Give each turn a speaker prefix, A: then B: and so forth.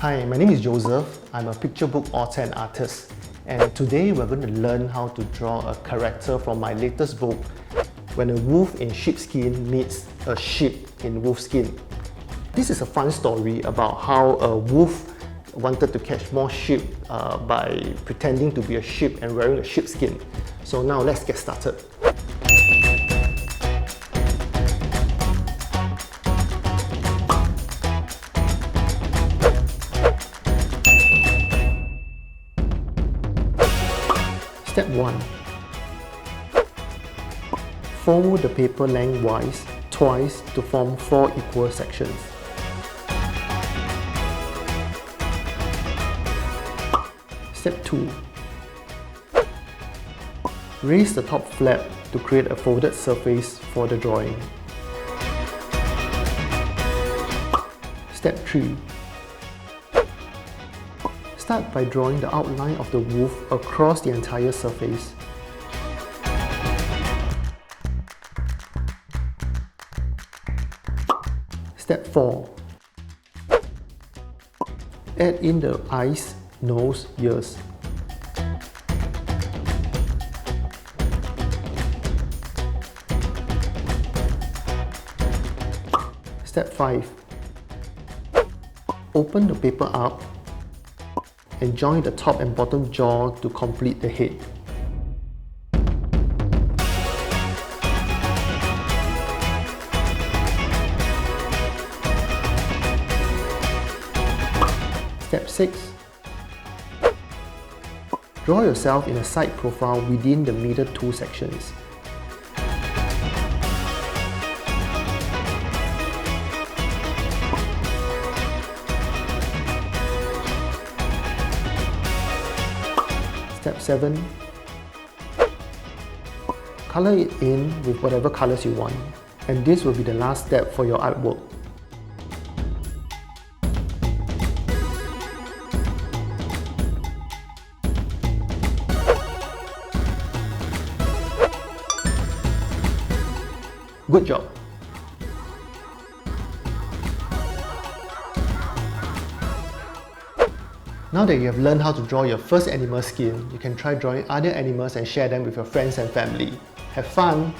A: Hi, my name is Joseph. I'm a picture book author and artist. And today we're going to learn how to draw a character from my latest book, When a Wolf in Sheepskin Meets a Sheep in Wolfskin. This is a fun story about how a wolf wanted to catch more sheep by pretending to be a sheep and wearing a sheepskin. So now let's get started. Step 1. Fold the paper lengthwise twice to form 4 equal sections. Step 2. Raise the top flap to create a folded surface for the drawing. Step 3. Start by drawing the outline of the wolf across the entire surface. Step 4. Add in the eyes, nose, ears. Step 5. Open the paper up and join the top and bottom jaw to complete the head. Step 6. Draw yourself in a side profile within the middle 2 sections. Step 7. Color it in with whatever colors you want, and this will be the last step for your artwork. Good job! Now that you have learned how to draw your first animal skin, you can try drawing other animals and share them with your friends and family. Have fun!